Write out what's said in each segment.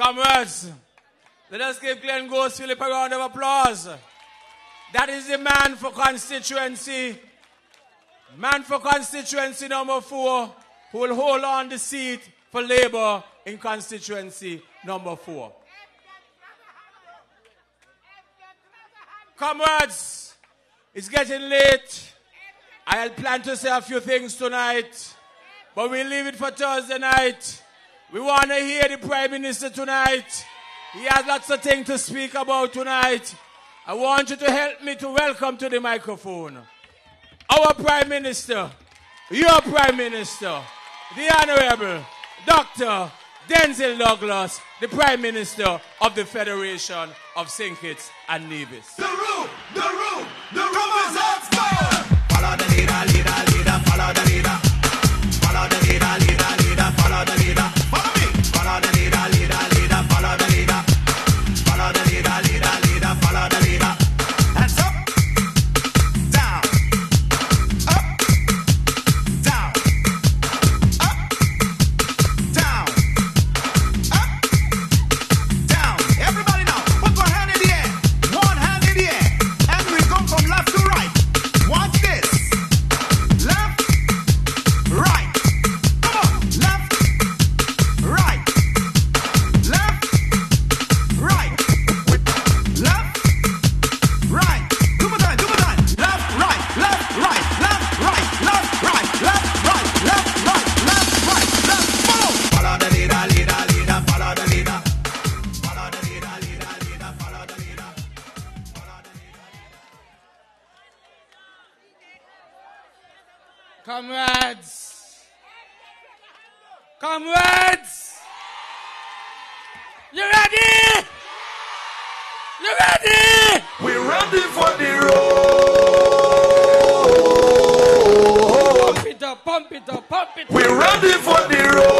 Comrades, let us give Glenn Ghost Philip a round of applause. That is the man for constituency. Man for constituency number 4, who will hold on the seat for Labour in constituency number 4. Comrades, it's getting late. I had planned to say a few things tonight, but we'll leave it for Thursday night. We want to hear the Prime Minister tonight. He has lots of things to speak about tonight. I want you to help me to welcome to the microphone our Prime Minister, your Prime Minister, the Honorable Dr. Denzil Douglas, the Prime Minister of the Federation of St. Kitts and Nevis. The room, Comrades, let's go! Follow the leader, follow the leader. Follow the leader, follow the leader. Follow me! Follow the leader, follow the leader. Follow the leader, follow the leader. Hands up, down, up, down, up, down, up, down. Everybody now, put one hand in the air. One hand in the air. And we come from left to right. Watch this. Left, right. Come on. Left, right. Left, right. Left, right. Do my time. Left, right. Left, right. Left, right. Left, right. Left, right. Left, right. Left, right. Left. Follow. Follow the leader. Follow the leader. Follow the leader. Follow the leader. Comrades, you ready? You ready? We're ready for the road. Pump it up, pump it up, pump it up. We're ready for the road.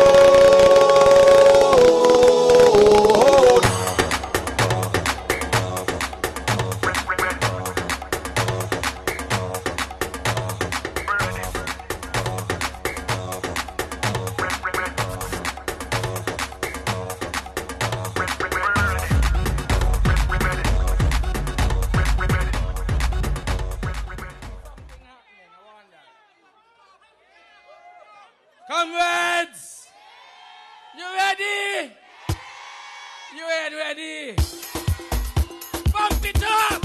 Comrades, you ready? You ain't ready? Pump it up!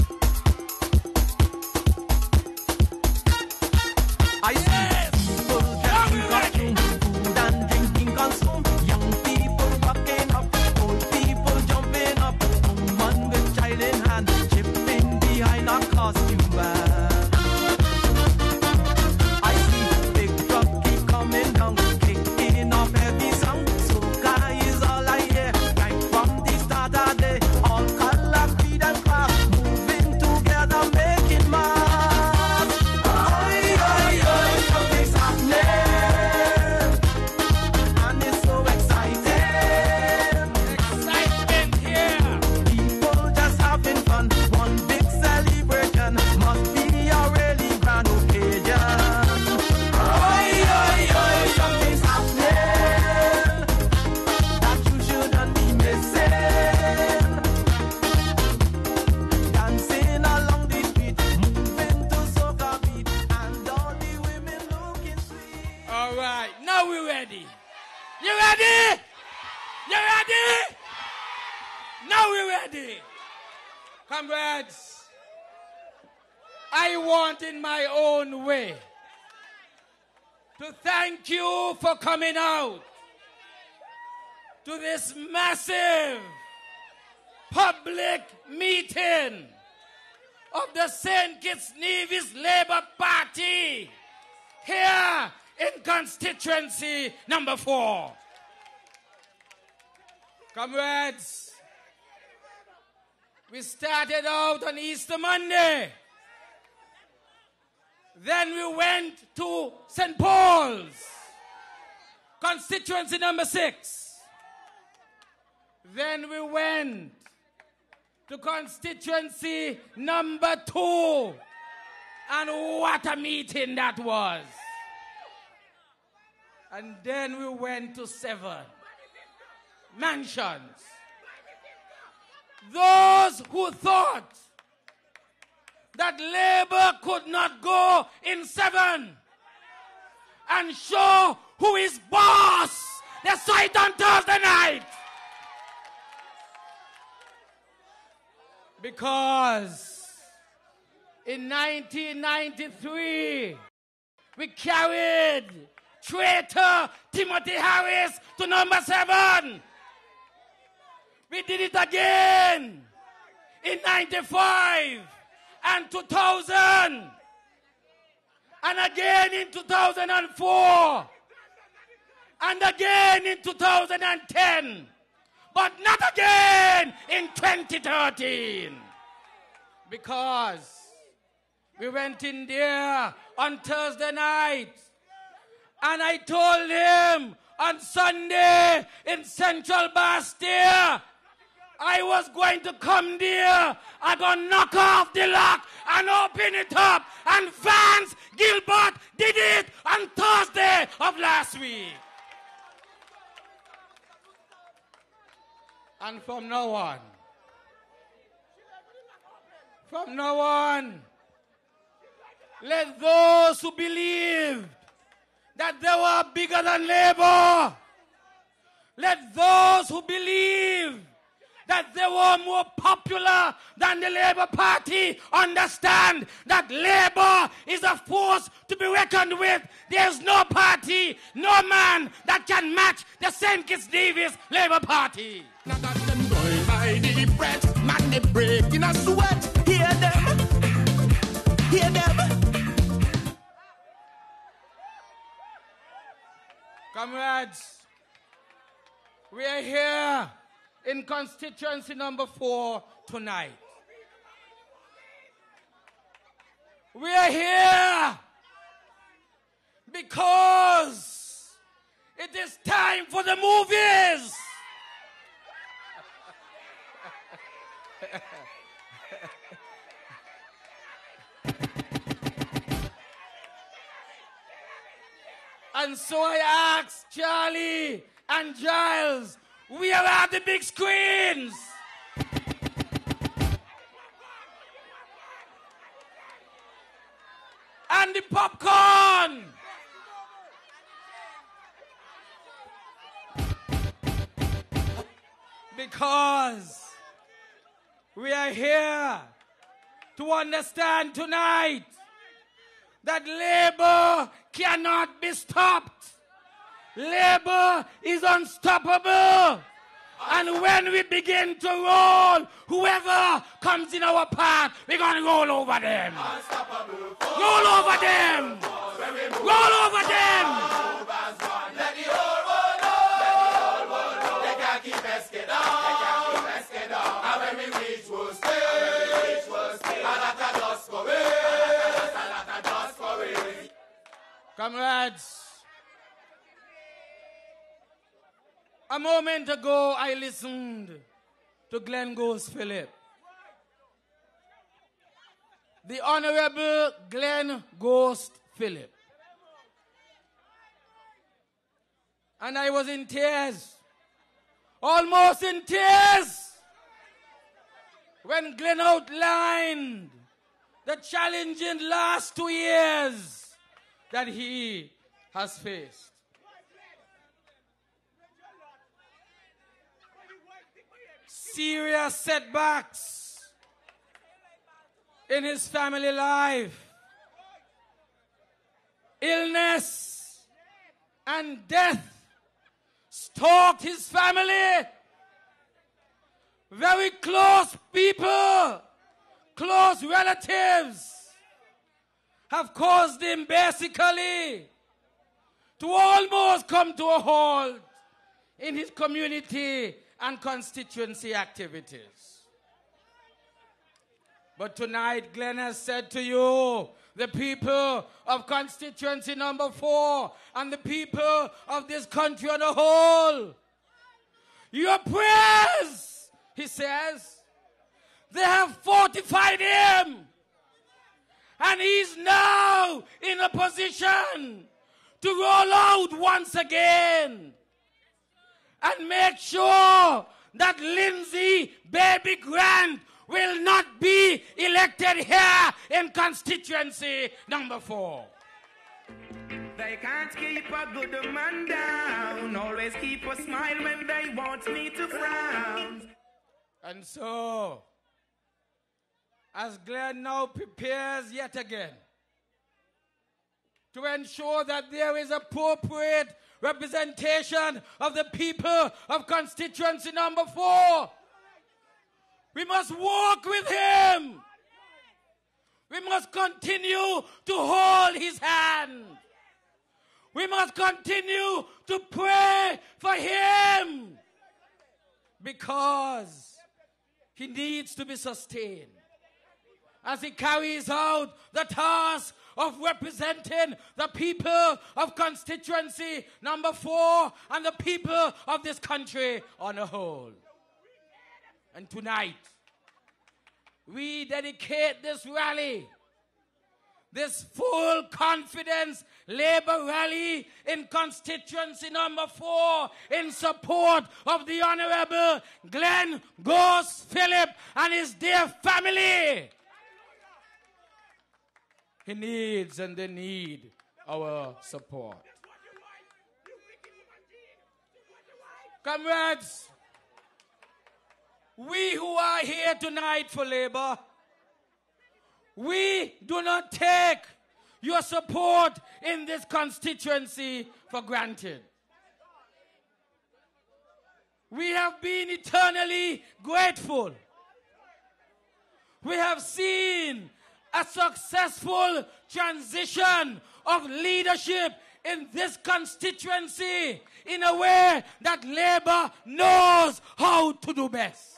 I see people getting costume, food and drinking consume. Young people walking up, old people jumping up. Woman with child in hand, chipping behind a costume van. I see big truck keep coming down, kicking off heavy sound. So guy is all I hear, right from the start of the day. All color, creed and craft, moving together, making mass. Something's happening, and it's so exciting. Excitement here. People just having fun, one big celebration. Must be a really grand occasion. Something's happening that you shouldn't be missing. Dancing along the street, moving to soca beat, and all the women looking sweet. All right, now we're ready. You ready? You ready? Now we're ready. Comrades, I want in my own way to thank you for coming out to this massive public meeting of the St. Kitts-Nevis Labour Party here in constituency number 4. Comrades, we started out on Easter Monday. Then we went to St. Paul's, constituency number 6. Then we went to constituency number 2. And what a meeting that was. And then we went to 7 mansions. Those who thought that Labour could not go in 7 and show who is boss, they saw it on Thursday night. Because in 1993, we carried traitor Timothy Harris to number 7. We did it again in 95 and 2000. And again in 2004. And again in 2010. But not again in 2013. Because we went in there on Thursday night and I told him on Sunday in Central Bastille I was going to come there, I'm going to knock off the lock and open it up. And Vance Gilbert did it on Thursday of last week. And from now on, let those who believe that they were bigger than Labour, let those who believe that they were more popular than the Labour Party understand that Labour is a force to be reckoned with. There's no party, no man that can match the St. Kitts-Nevis Labour Party. Now got them going by the breath, man, they break in a sweat. Hear them, hear them. Comrades, we are here in constituency number 4 tonight. We are here because it is time for the movies. And so I asked Charlie and Giles, where are the big screens? And the popcorn? Because we are here to understand tonight that Labour cannot be stopped. Labour is unstoppable. And when we begin to roll, whoever comes in our path, we're going to roll over them. Roll over them. Roll over them. Let the whole world know. They can't keep us get down. And when we reach we'll stay. And that just go away. Comrades, a moment ago I listened to Glenn Ghost Phillip. The Honorable Glenn Ghost Phillip. And I was in tears, almost in tears, when Glenn outlined the challenging last 2 years that he has faced. Serious setbacks in his family life, illness and death stalked his family. Very close people, close relatives have caused him basically to almost come to a halt in his community and constituency activities. But tonight, Glenn has said to you, the people of constituency number 4 and the people of this country on a whole, your prayers, he says, they have fortified him. And he's now in a position to roll out once again and make sure that Lindsay Baby Grant will not be elected here in constituency number 4. They can't keep a good man down. Always keep a smile when they want me to frown. And so, as Glenn now prepares yet again to ensure that there is appropriate representation of the people of constituency number 4, we must walk with him. We must continue to hold his hand. We must continue to pray for him because he needs to be sustained as he carries out the task of representing the people of constituency number 4 and the people of this country on a whole. And tonight, we dedicate this rally, this full confidence Labour rally in constituency number 4 in support of the Honourable Glenn Ghost Phillip and his dear family. He needs and they need our support. Comrades, we who are here tonight for Labour, we do not take your support in this constituency for granted. We have been eternally grateful. We have seen a successful transition of leadership in this constituency in a way that Labour knows how to do best.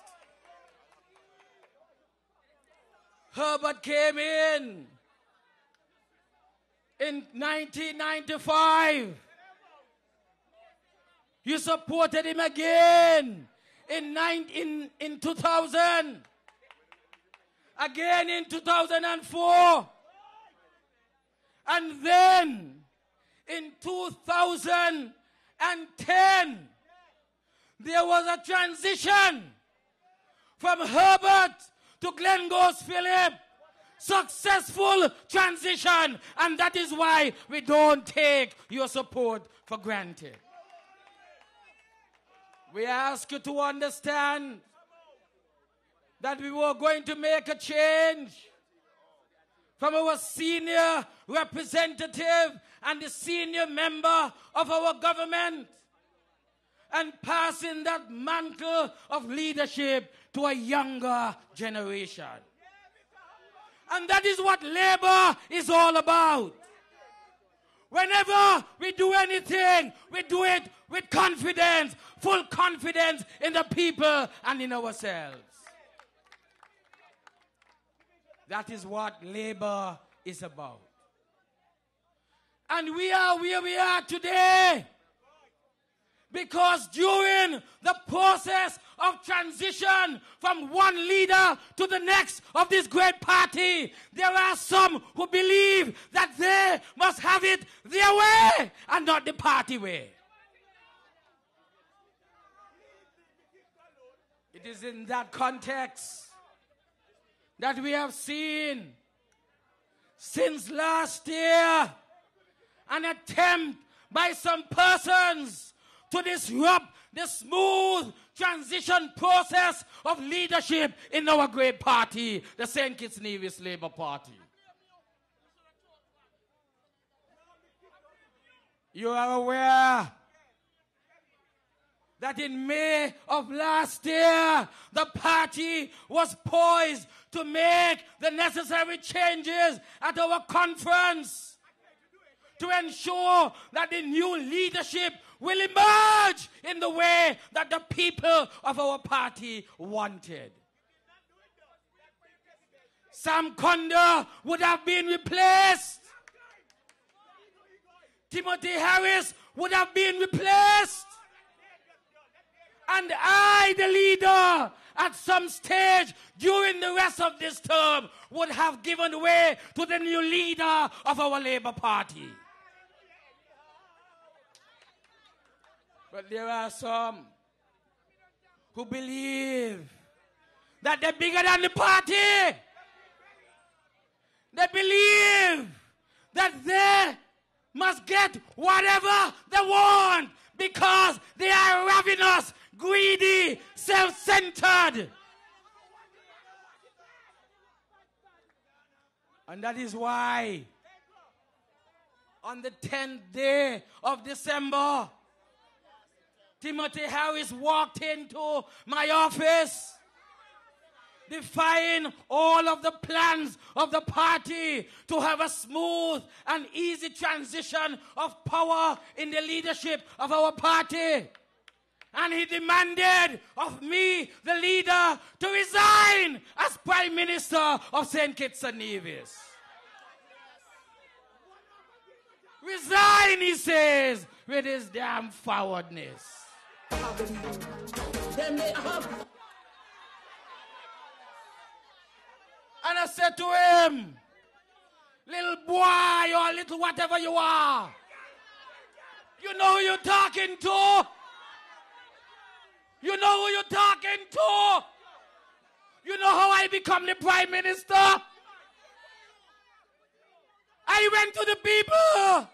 Herbert came in 1995. You supported him again in 2000. Again in 2004. And then in 2010, there was a transition from Herbert to Glenn Ghost Phillip. Successful transition, and that is why we don't take your support for granted. We ask you to understand that we were going to make a change from our senior representative and the senior member of our government and passing that mantle of leadership to a younger generation. And that is what Labour is all about. Whenever we do anything, we do it with confidence, full confidence in the people and in ourselves. That is what Labour is about. And we are where we are today because during the process of transition from one leader to the next of this great party, there are some who believe that they must have it their way and not the party way. It is in that context that we have seen since last year an attempt by some persons to disrupt the smooth transition process of leadership in our great party, the St. Kitts-Nevis Labour Party. You are aware that in May of last year, the party was poised to make the necessary changes at our conference to ensure that the new leadership will emerge in the way that the people of our party wanted. Sam Conde would have been replaced. Timothy Harris would have been replaced. And I, the leader, at some stage during the rest of this term, would have given way to the new leader of our Labour Party. But there are some who believe that they're bigger than the party. They believe that they must get whatever they want because they are ravenous, greedy, self-centered. And that is why on the 10th day of December, Timothy Harris walked into my office defying all of the plans of the party to have a smooth and easy transition of power in the leadership of our party. And he demanded of me, the leader, to resign as Prime Minister of St. Kitts-Nevis. Resign, he says, with his damn forwardness. And I said to him, little boy or little whatever you are, you know who you're talking to? You know who you're talking to? You know how I become the Prime Minister? I went to the people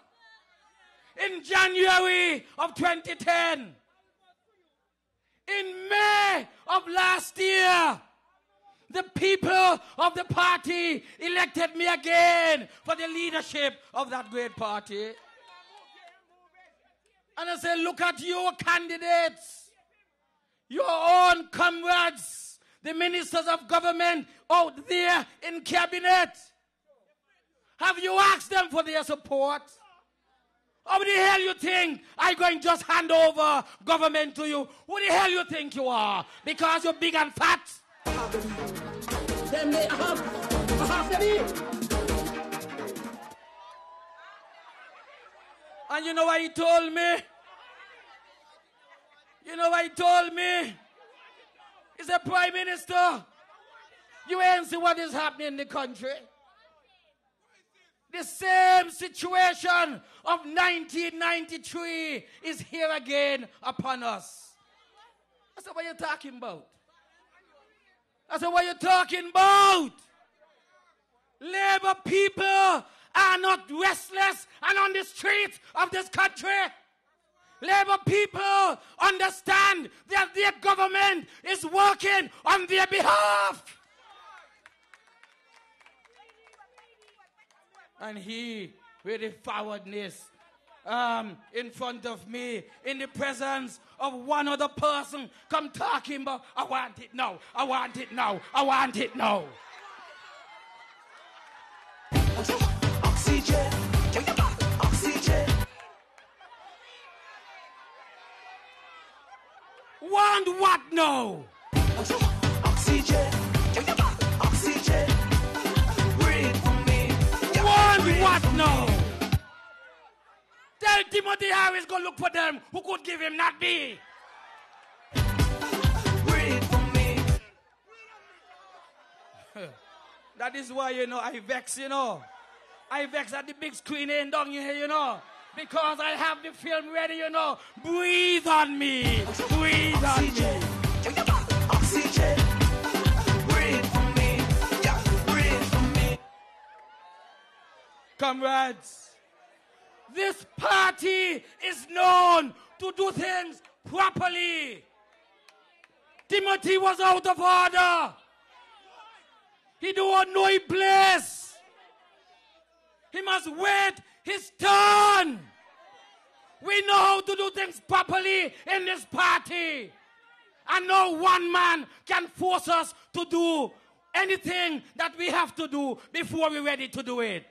in January of 2010. In May of last year, the people of the party elected me again for the leadership of that great party. And I said, look at your candidates, your own comrades, the ministers of government out there in cabinet. Have you asked them for their support? How the hell you think I'm going to just hand over government to you? Who the hell you think you are? Because you're big and fat? And you know what he told me? You know what he told me? He's a Prime Minister. You ain't see what is happening in the country. The same situation of 1993 is here again upon us. I said, what are you talking about? I said, what are you talking about? Labour people are not restless and on the streets of this country. Labour people understand that their government is working on their behalf. And he, with the forwardness, in front of me, in the presence of one other person, come talking about, I want it now, I want it now, I want it now. Oxygen, oxygen. Want what now? Oxygen, oxygen. Breathe for me. Want what now? Tell Timothy Harris go look for them who could give him, not me. Breathe for me. That is why, I vex, I vex at the big screen ain't down here, because I have the film ready, Breathe on me. Breathe on me. Oxygen. Breathe for me. Yeah, breathe for me. Comrades, this party is known to do things properly. Timothy was out of order. He don't know his place. He must wait his turn. We know how to do things properly in this party. And no one man can force us to do anything that we have to do before we're ready to do it.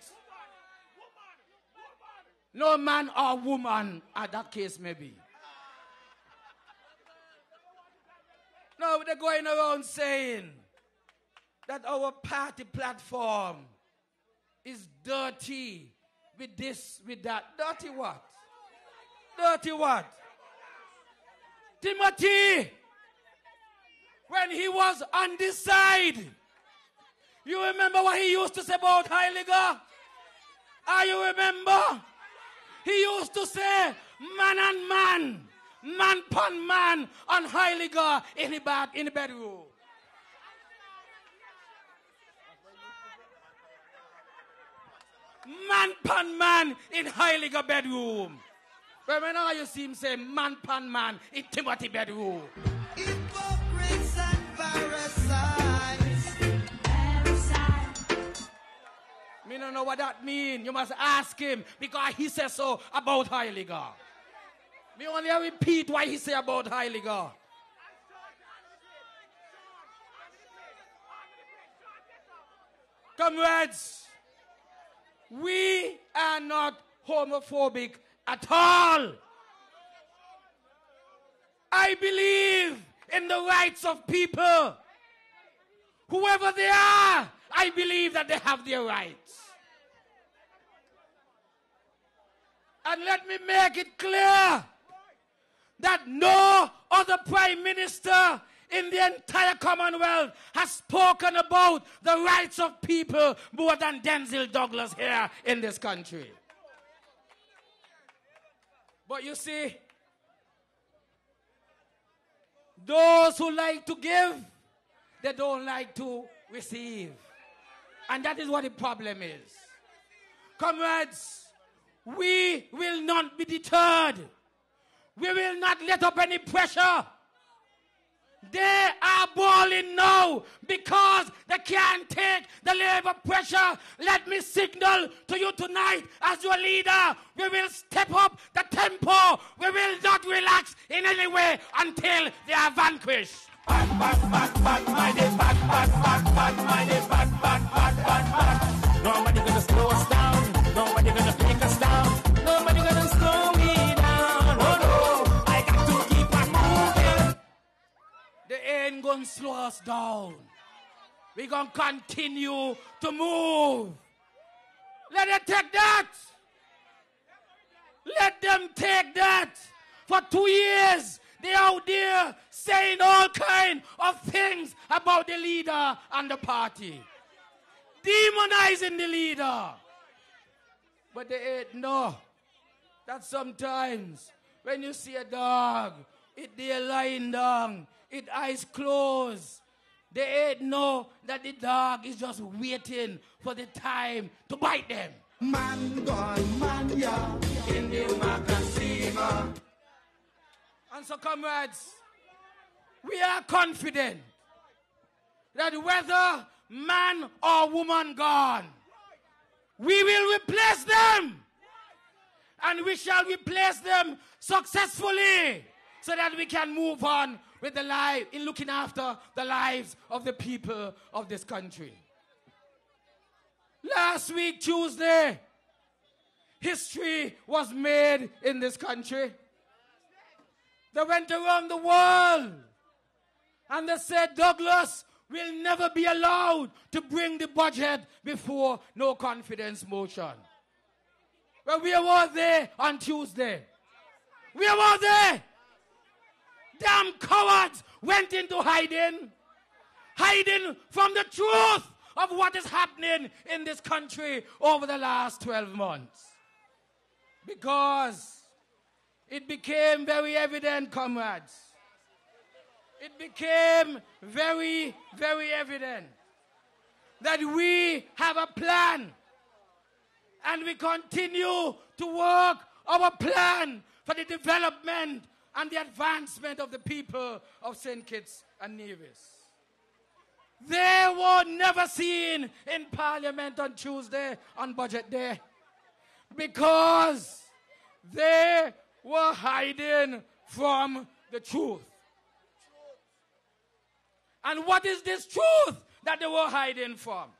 No man or woman, at that case maybe. No, they're going around saying that our party platform is dirty with this, with that. Dirty what? Dirty what? Timothy, when he was on this side, you remember what he used to say about Heiliger? You remember? He used to say, man and man, man pon man on Heiliger in the bedroom. Man pon man in Heiliger bedroom. But whenever you see him say man pon man in Timothy bedroom. Hypocrites and parasites. Me don't know what that means. You must ask him because he says so about Heiliger. Me only repeat what he say about Heiliger. Comrades, we are not homophobic at all. I believe in the rights of people. Whoever they are, I believe that they have their rights. And let me make it clear that no other prime minister in the entire Commonwealth has spoken about the rights of people more than Denzil Douglas here in this country. But you see, those who like to give, they don't like to receive. And that is what the problem is. Comrades, we will not be deterred. We will not let up any pressure. They are balling now because they can't take the labor pressure. Let me signal to you tonight as your leader, we will step up the tempo. We will not relax in any way until they are vanquished. Nobody gonna slow us down. Nobody gonna take us down. Nobody gonna slow me down. Oh no, I got to keep on moving. They ain't gonna slow us down. We're gonna continue to move. Let them take that. Let them take that. For 2 years, they're out there saying all kind of things about the leader and the party. Demonizing the leader. But they ain't know that sometimes when you see a dog, it there lying down, it eyes closed. They ain't know that the dog is just waiting for the time to bite them. Man gone, man ya, in the Macasima. And so, comrades, we are confident that whether man or woman gone, we will replace them. And we shall replace them successfully so that we can move on with the life, in looking after the lives of the people of this country. Last week, Tuesday, history was made in this country. They went around the world and they said Douglas will never be allowed to bring the budget before no confidence motion. Well, we were there on Tuesday. We were there. Damn cowards went into hiding from the truth of what is happening in this country over the last 12 months. Because it became very evident, comrades. It became very, very evident that we have a plan and we continue to work our plan for the development and the advancement of the people of St. Kitts and Nevis. They were never seen in Parliament on Tuesday on Budget Day because they were hiding from the truth. And what is this truth that they were hiding from?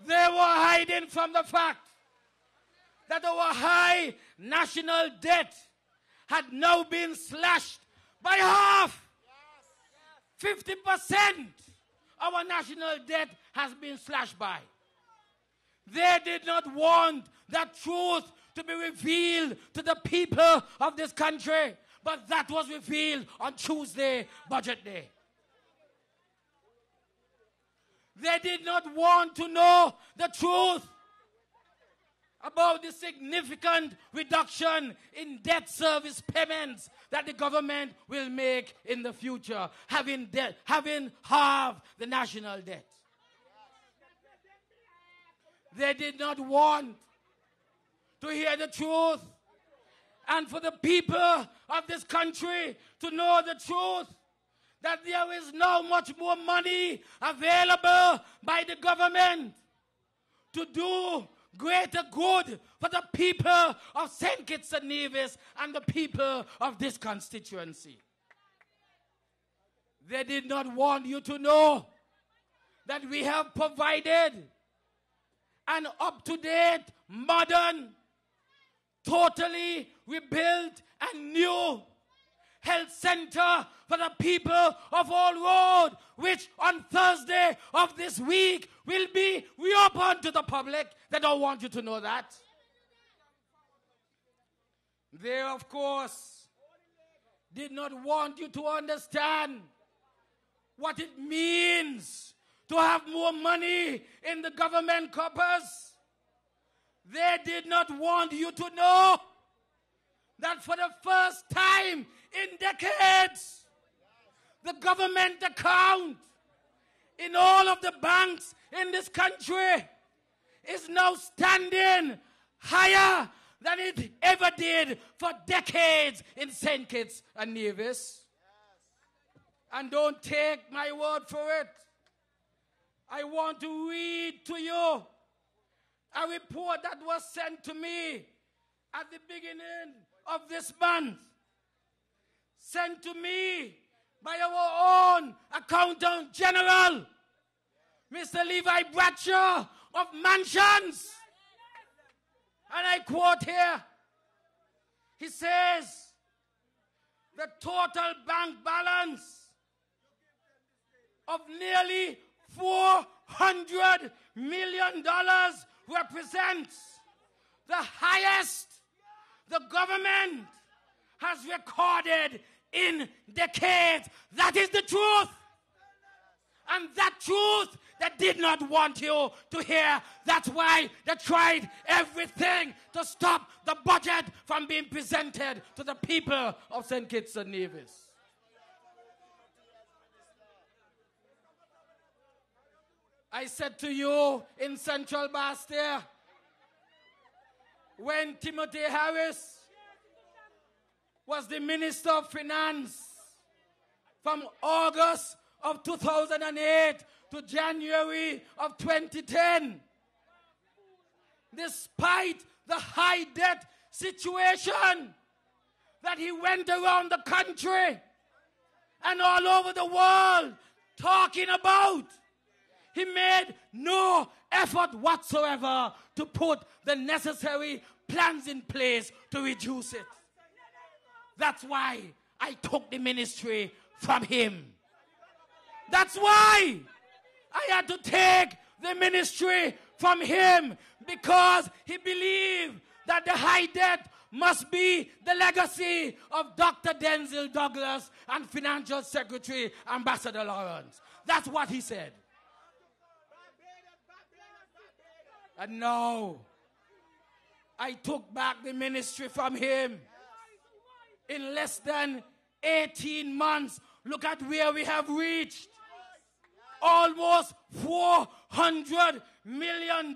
They were hiding from the fact that our high national debt had now been slashed by half. 50% our national debt has been slashed by. They did not want that truth to be revealed to the people of this country, but that was revealed on Tuesday, Budget Day. They did not want to know the truth about the significant reduction in debt service payments that the government will make in the future, having halved the national debt. They did not want to hear the truth, and for the people of this country to know the truth, that there is now much more money available by the government to do greater good for the people of St. Kitts-Nevis and the people of this constituency. They did not want you to know that we have provided an up-to-date, modern, totally rebuilt and new health center for the people of All Road, which on Thursday of this week will be reopened to the public. They don't want you to know that. They, of course, did not want you to understand what it means to have more money in the government coffers. They did not want you to know that for the first time in decades, the government account in all of the banks in this country is now standing higher than it ever did for decades in St. Kitts and Nevis. And don't take my word for it. I want to read to you a report that was sent to me at the beginning of this month, sent to me by our own Accountant General, Mr. Levi Bradshaw of Mansions. And I quote here, he says, the total bank balance of nearly $400 million represents the highest the government has recorded in decades. That is the truth. And that truth they did not want you to hear. That's why they tried everything to stop the budget from being presented to the people of St. Kitts and Nevis. I said to you in Central Bastille, when Timothy Harris was the Minister of Finance from August of 2008 to January of 2010, despite the high debt situation that he went around the country and all over the world talking about, he made no effort whatsoever to put the necessary plans in place to reduce it. That's why I took the ministry from him. That's why I had to take the ministry from him, because he believed that the high debt must be the legacy of Dr. Denzil Douglas and Financial Secretary Ambassador Lawrence. That's what he said. And now, I took back the ministry from him. In less than 18 months, look at where we have reached. Almost $400 million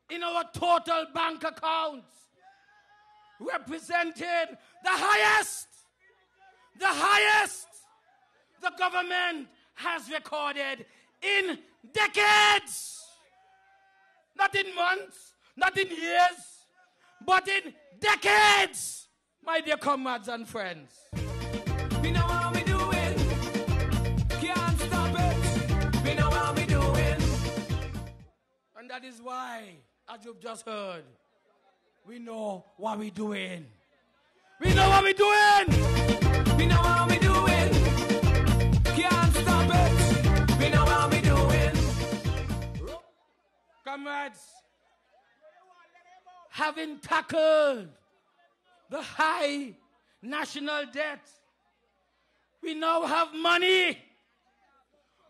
in our total bank accounts, represented the highest the government has recorded in decades. Not in months, not in years, but in decades, my dear comrades and friends. We know how we doing. Can't stop it. We know how we doing. And that is why, as you've just heard, we know what we're doing. We know what we're doing. We know how we doing. Can't stop it. We know how we doing. Comrades, having tackled the high national debt, we now have money,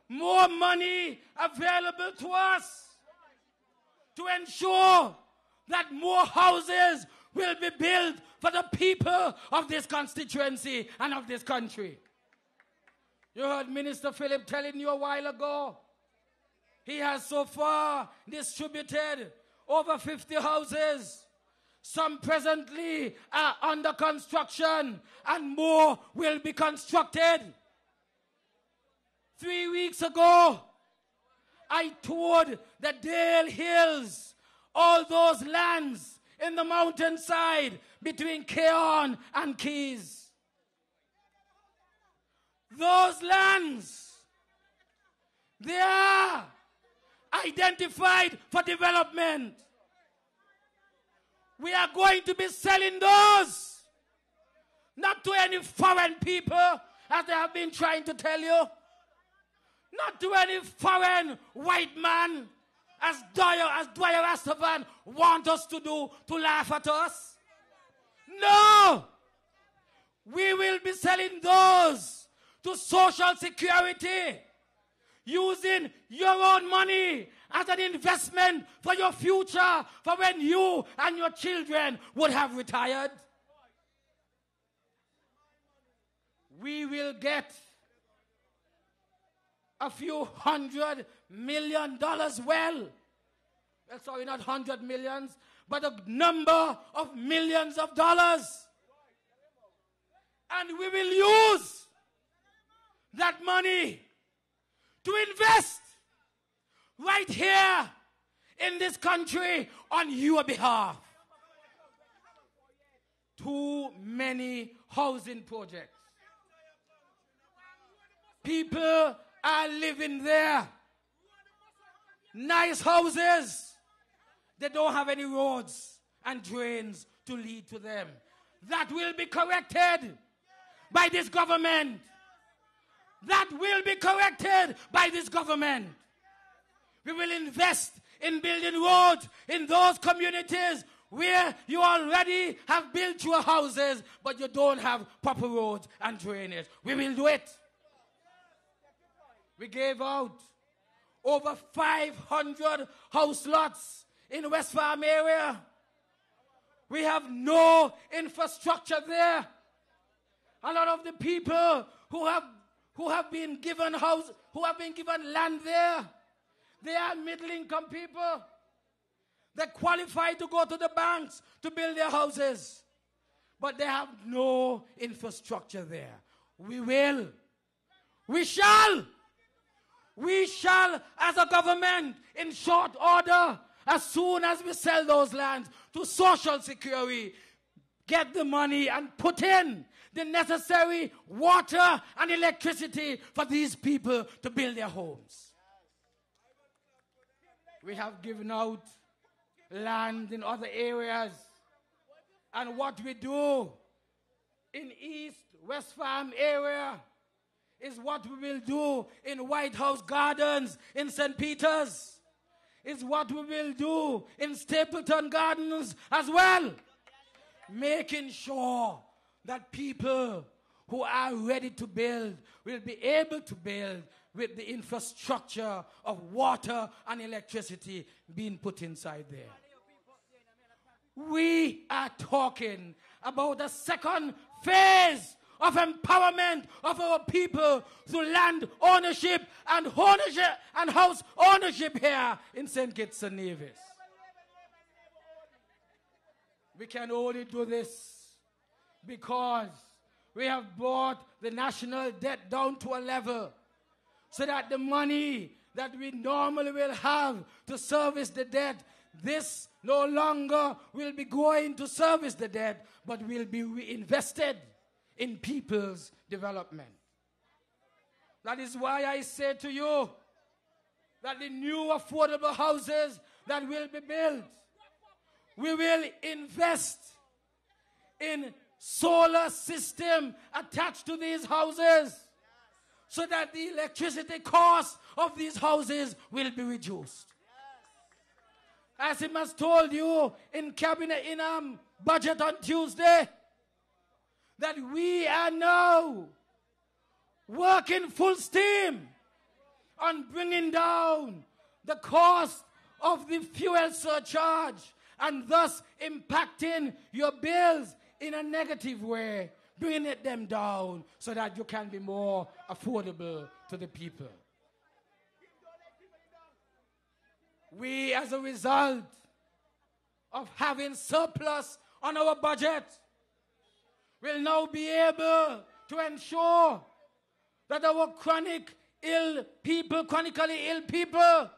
more money available to us to ensure that more houses will be built for the people of this constituency and of this country. You heard Minister Philip telling you a while ago, he has so far distributed over 50 houses. Some presently are under construction and more will be constructed. 3 weeks ago, I toured the Dale Hills, all those lands in the mountainside between Keon and Keys. Those lands, they are identified for development. We are going to be selling those, not to any foreign people, as they have been trying to tell you, not to any foreign white man, as Dwyer Rastavan want us to do, to laugh at us. No! We will be selling those to Social Security, using your own money as an investment for your future, for when you and your children would have retired. We will get a few $100 million well. Sorry, not 100 millions, but a number of millions of dollars. And we will use that money to invest right here in this country on your behalf. Too many housing projects. People are living there. Nice houses. They don't have any roads and drains to lead to them. That will be corrected by this government. That will be corrected by this government. We will invest in building roads in those communities where you already have built your houses, but you don't have proper roads and drainage. We will do it. We gave out over 500 house lots in West Farm area. We have no infrastructure there. A lot of the people who have been given land there, they are middle-income people. They qualify to go to the banks to build their houses, but they have no infrastructure there. We shall, as a government, in short order, as soon as we sell those lands to Social Security, get the money and put in the necessary water and electricity for these people to build their homes. We have given out land in other areas. And what we do in East West Farm area is what we will do in White House Gardens in St. Peter's. Is what we will do in Stapleton Gardens as well. Making sure that people who are ready to build will be able to build with the infrastructure of water and electricity being put inside there. We are talking about the second phase of empowerment of our people through land ownership and house ownership here in St. Kitts-Nevis. We can only do this because we have brought the national debt down to a level so that the money that we normally will have to service the debt, this no longer will be going to service the debt, but will be reinvested in people's development. That is why I say to you that the new affordable houses that will be built, we will invest in solar system attached to these houses so that the electricity cost of these houses will be reduced. As he has told you in cabinet in budget on Tuesday, that we are now working full steam on bringing down the cost of the fuel surcharge and thus impacting your bills in a negative way, bringing them down so that you can be more affordable to the people. We, as a result of having surplus on our budget, will now be able to ensure that our chronically ill people,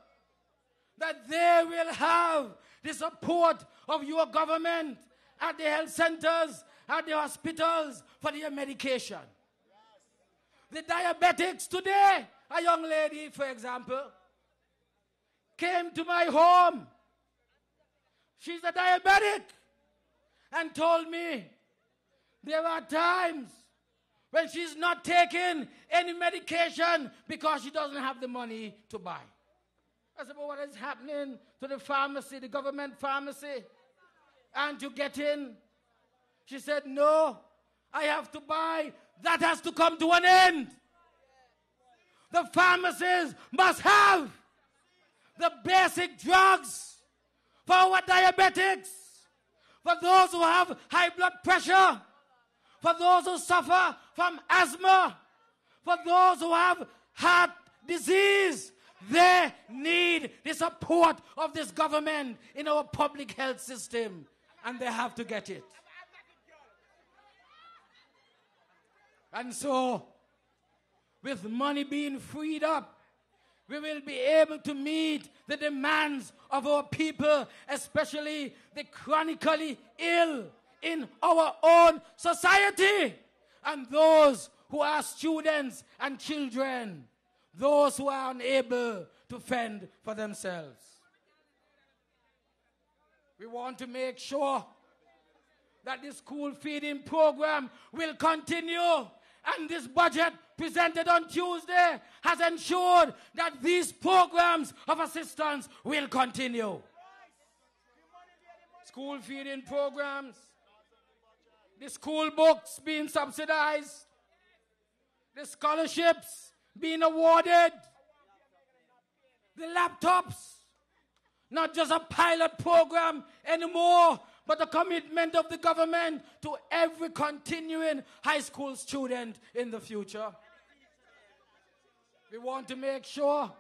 that they will have the support of your government at the health centers, at the hospitals for their medication. The diabetics today, a young lady, for example, came to my home. She's a diabetic and told me there are times when she's not taking any medication because she doesn't have the money to buy. I said, but what is happening to the pharmacy, the government pharmacy, and to get in? She said, no, I have to buy. That has to come to an end. The pharmacies must have the basic drugs for our diabetics, for those who have high blood pressure, for those who suffer from asthma, for those who have heart disease. They need the support of this government in our public health system, and they have to get it. And so, with money being freed up, we will be able to meet the demands of our people, especially the chronically ill in our own society, and those who are students and children, those who are unable to fend for themselves. We want to make sure that the school feeding program will continue, and this budget presented on Tuesday has ensured that these programs of assistance will continue. School feeding programs, the school books being subsidized, the scholarships being awarded, the laptops, not just a pilot program anymore, but a commitment of the government to every continuing high school student in the future. We want to make sure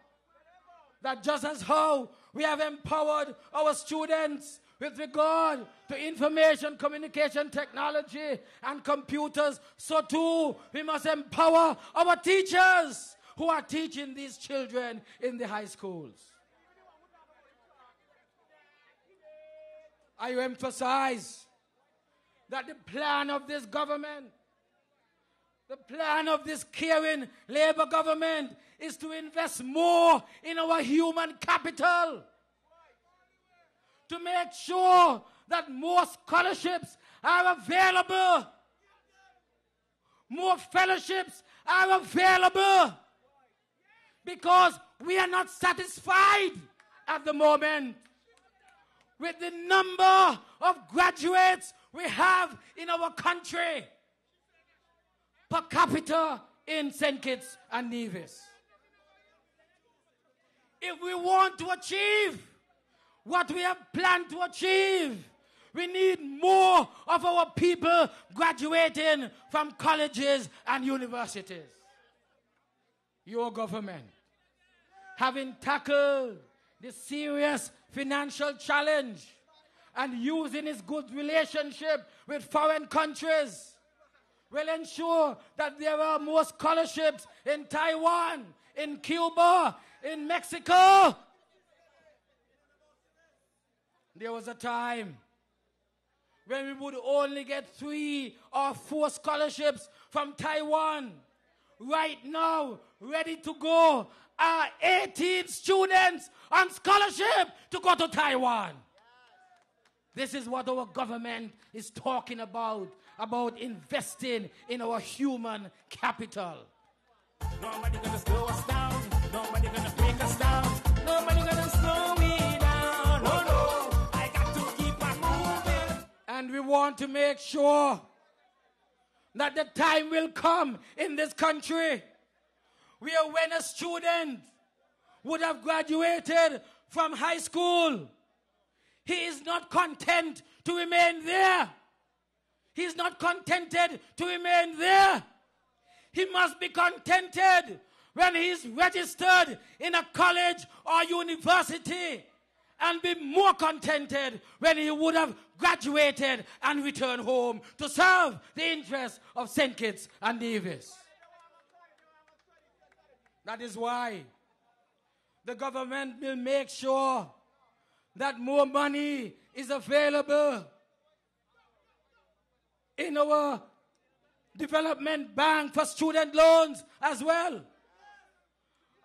that just as how we have empowered our students with regard to information, communication technology and computers, so too we must empower our teachers who are teaching these children in the high schools. I emphasize that the plan of this government, the plan of this caring Labour government, is to invest more in our human capital, to make sure that more scholarships are available, more fellowships are available, because we are not satisfied at the moment with the number of graduates we have in our country per capita in St. Kitts and Nevis. If we want to achieve what we have planned to achieve, we need more of our people graduating from colleges and universities. Your government, having tackled the serious financial challenge and using its good relationship with foreign countries, will ensure that there are more scholarships in Taiwan, in Cuba, in Mexico. There was a time when we would only get 3 or 4 scholarships from Taiwan. Right now, ready to go, are 18 students on scholarship to go to Taiwan. This is what our government is talking about investing in our human capital. Nobody gonna slow us down. Nobody gonna break us down. Nobody gonna slow me down. Oh no, I got to keep on moving. And we want to make sure that the time will come in this country where when a student would have graduated from high school, he is not content to remain there. He is not contented to remain there. He must be contented when he is registered in a college or university, and be more contented when he would have graduated and returned home to serve the interests of St. Kitts and Nevis. That is why the government will make sure that more money is available in our development bank for student loans as well.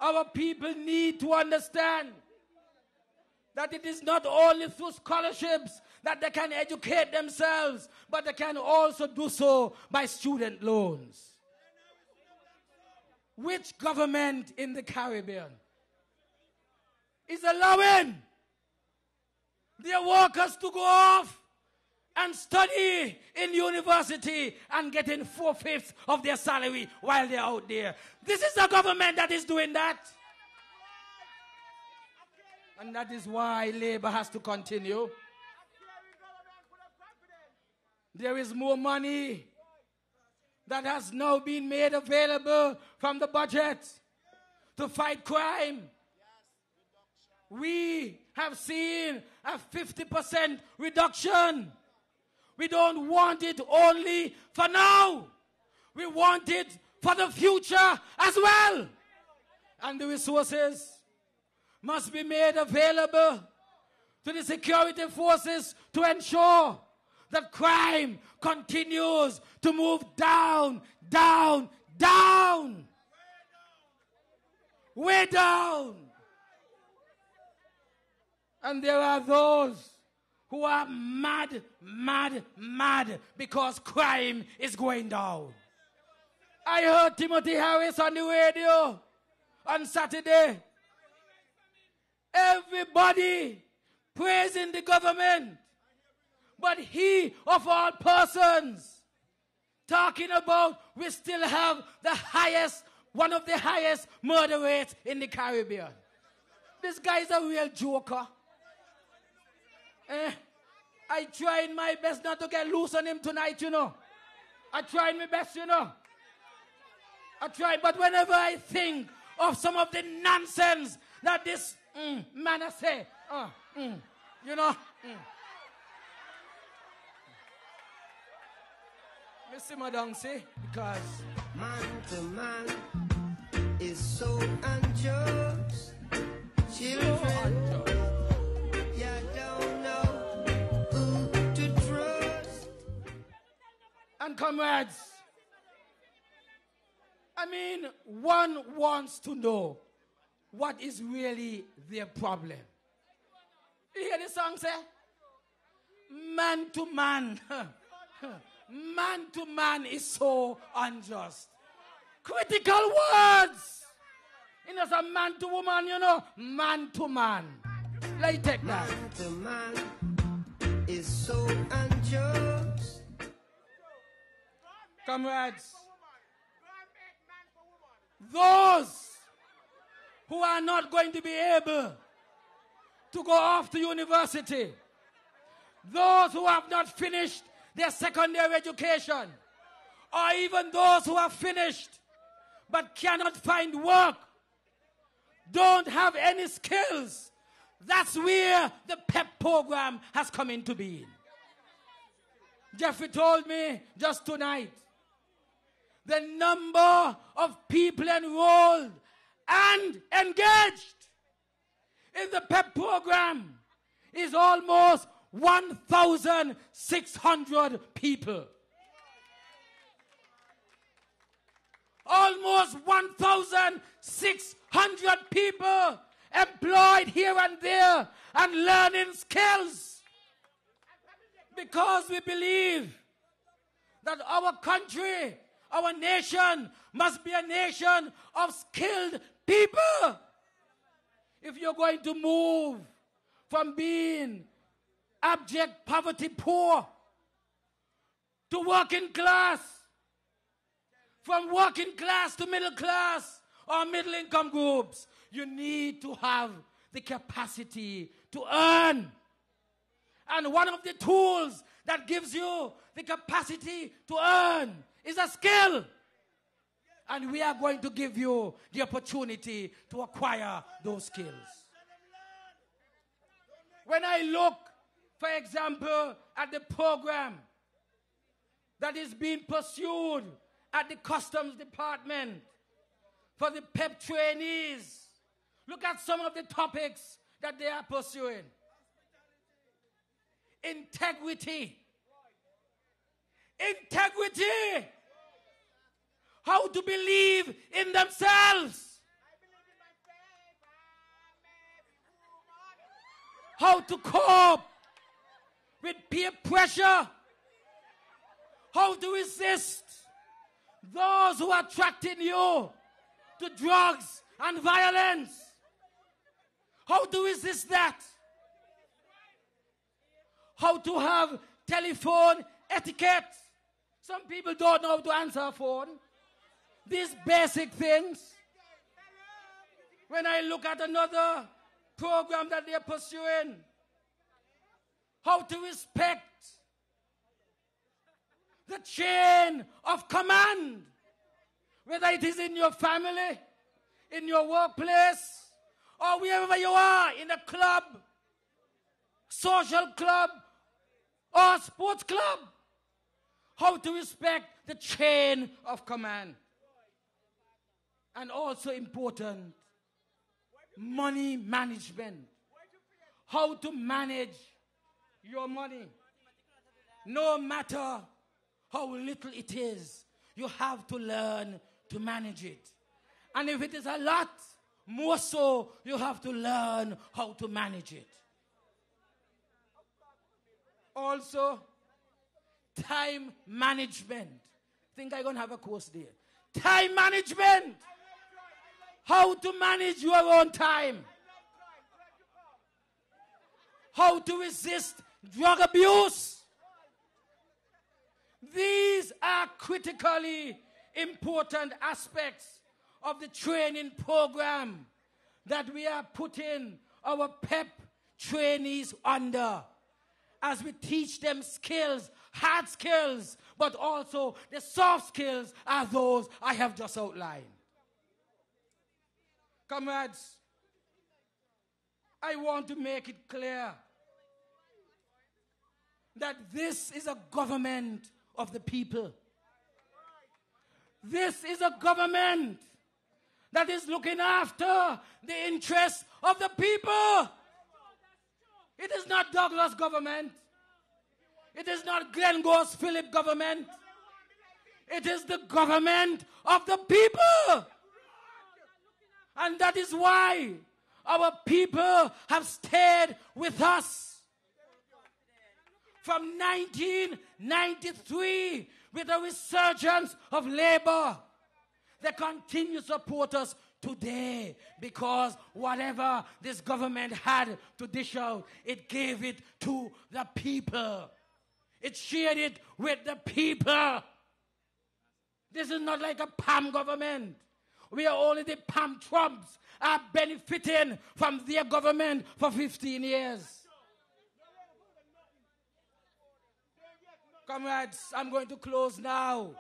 Our people need to understand that it is not only through scholarships that they can educate themselves, but they can also do so by student loans. Which government in the Caribbean is allowing their workers to go off and study in university and getting 4/5 of their salary while they're out there? This is the government that is doing that. And that is why labor has to continue. There is more money that has now been made available from the budget to fight crime. We have seen a 50% reduction. We don't want it only for now. We want it for the future as well. And the resources must be made available to the security forces to ensure that crime continues to move down, down, down. Way down. And there are those who are mad, mad, mad because crime is going down. I heard Timothy Harris on the radio on Saturday. Everybody praising the government, but he of all persons talking about we still have the highest, one of the highest murder rates in the Caribbean. This guy is a real joker. I tried my best not to get loose on him tonight, you know. I tried my best, you know. I tried, but whenever I think of some of the nonsense that this man I say, you know. Me simmer down, see, because man to man is so unjust. Children, you don't know who to trust. And comrades, I mean, one wants to know what is really their problem. You hear the song say? Man to man. Man to man is so unjust. Critical words. You know, some man to woman, you know, man to man. Let me take that. Man to man is so unjust. Comrades, those who are not going to be able to go off to university, those who have not finished their secondary education, or even those who have finished but cannot find work, don't have any skills, that's where the PEP program has come into being. Jeffrey told me just tonight, the number of people enrolled and engaged in the PEP program is almost 1,600 people. Almost 1,600 people employed here and there and learning skills. Because we believe that our country, our nation, must be a nation of skilled people. If you're going to move from being abject poverty poor to working class, from working class to middle class or middle income groups, you need to have the capacity to earn. And one of the tools that gives you the capacity to earn is a skill. And we are going to give you the opportunity to acquire those skills. When I look, for example, at the program that is being pursued at the Customs Department for the PEP trainees, look at some of the topics that they are pursuing. Integrity. Integrity. How to believe in themselves. How to cope with peer pressure. How to resist those who are attracting you to drugs and violence. How to resist that. How to have telephone etiquette. Some people don't know how to answer a phone. These basic things. When I look at another program that they are pursuing, how to respect the chain of command, whether it is in your family, in your workplace, or wherever you are, in a club, social club, or sports club. How to respect the chain of command. And also important, money management. How to manage your money. No matter how little it is, you have to learn to manage it. And if it is a lot, more so, you have to learn how to manage it. Also, time management. I think I'm going to have a course there. Time management. How to manage your own time. How to resist drug abuse. These are critically important aspects of the training program that we are putting our PEP trainees under, as we teach them skills, hard skills, but also the soft skills are those I have just outlined. Comrades, I want to make it clear that this is a government of the people. This is a government that is looking after the interests of the people. It is not Douglas government. It is not Glenn Goss Phillip government. It is the government of the people. And that is why our people have stayed with us. From 1993, with a resurgence of labor, they continue to support us today, because whatever this government had to dish out, it gave it to the people. It shared it with the people. This is not like a PAM government. We are only the PAM Trumps are benefiting from their government for 15 years. Comrades, I'm going to close now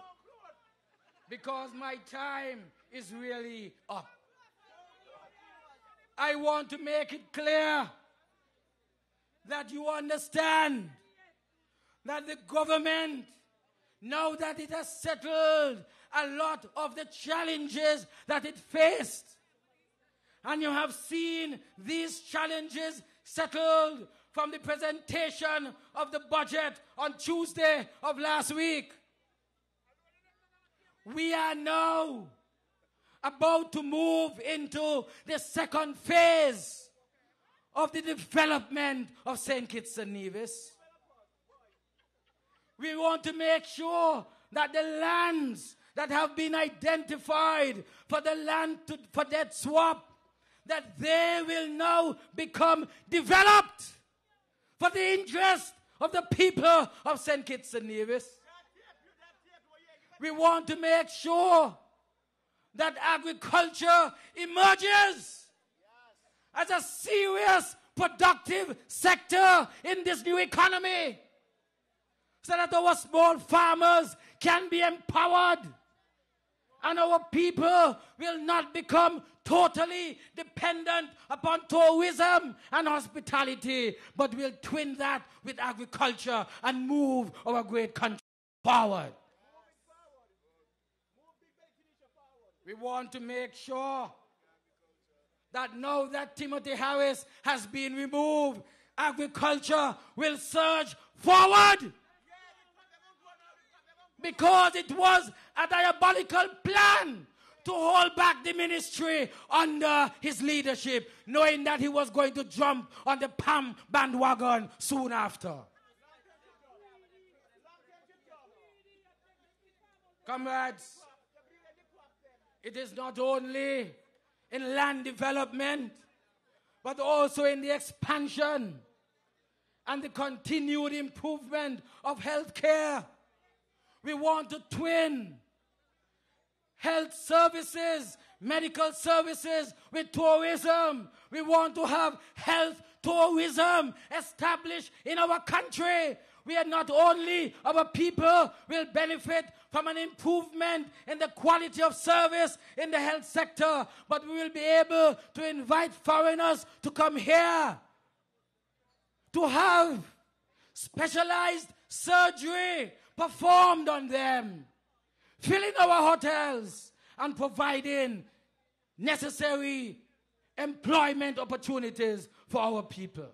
because my time is really up. I want to make it clear that you understand that the government, now that it has settled a lot of the challenges that it faced, and you have seen these challenges settled from the presentation of the budget on Tuesday of last week, we are now about to move into the second phase of the development of St. Kitts-Nevis. We want to make sure that the lands that have been identified for the land for debt swap, that they will now become developed for the interest of the people of St. Kitts-Nevis. We want to make sure that agriculture emerges as a serious productive sector in this new economy so that our small farmers can be empowered and our people will not become totally dependent upon tourism and hospitality, but will twin that with agriculture and move our great country forward. We want to make sure that now that Timothy Harris has been removed, agriculture will surge forward. Because it was a diabolical plan to hold back the ministry under his leadership, knowing that he was going to jump on the PAM bandwagon soon after. Comrades, it is not only in land development, but also in the expansion and the continued improvement of health care. We want to twin health services, medical services with tourism. We want to have health tourism established in our country, where not only our people will benefit from an improvement in the quality of service in the health sector, but we will be able to invite foreigners to come here to have specialized surgery performed on them, filling our hotels and providing necessary employment opportunities for our people.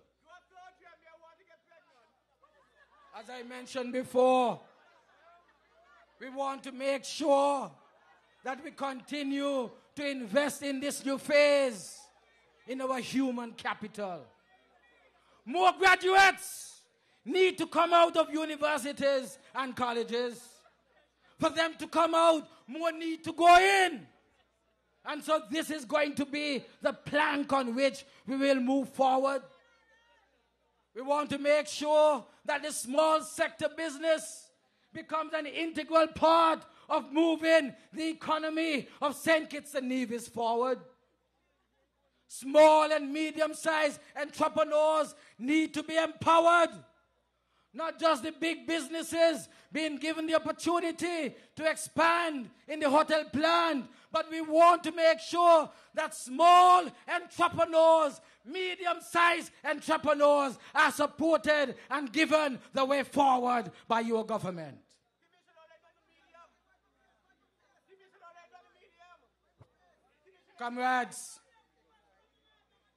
As I mentioned before, we want to make sure that we continue to invest in this new phase in our human capital. More graduates need to come out of universities and colleges. For them to come out, more need to go in. And so this is going to be the plank on which we will move forward. We want to make sure that the small sector business becomes an integral part of moving the economy of St. Kitts-Nevis forward. Small and medium-sized entrepreneurs need to be empowered. Not just the big businesses being given the opportunity to expand in the hotel plant, but we want to make sure that small entrepreneurs, medium-sized entrepreneurs are supported and given the way forward by your government. Comrades,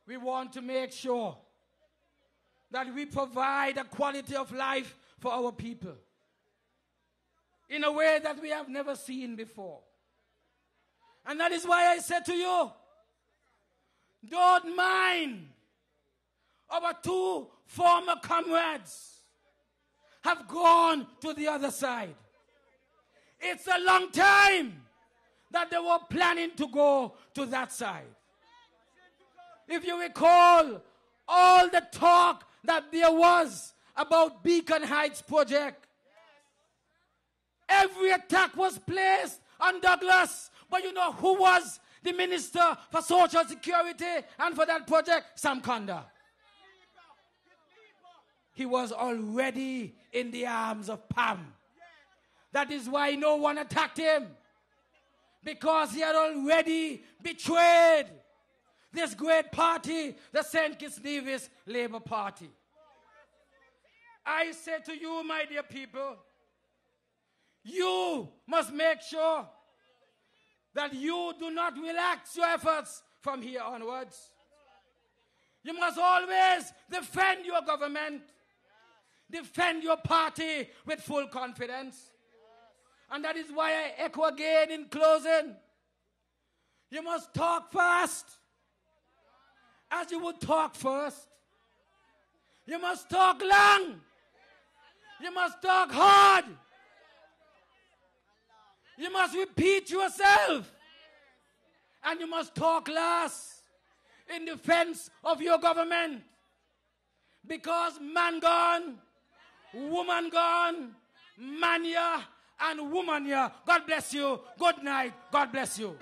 we want to make sure that we provide a quality of life for our people in a way that we have never seen before. And that is why I said to you, don't mind our two former comrades have gone to the other side. It's a long time that they were planning to go to that side. If you recall all the talk that there was about Beacon Heights project, every attack was placed on Douglas. But you know who was the Minister for Social Security and for that project? Sam Conda. He was already in the arms of PAM. That is why no one attacked him. Because he had already betrayed this great party, the St. Kitts-Nevis Labour Party. I say to you, my dear people, you must make sure that you do not relax your efforts from here onwards. You must always defend your government, defend your party with full confidence. And that is why I echo again in closing. You must talk fast, as you would talk first. You must talk long. You must talk hard. You must repeat yourself. And you must talk last in defense of your government. Because man gone, woman gone, man here and woman here. God bless you. Good night. God bless you.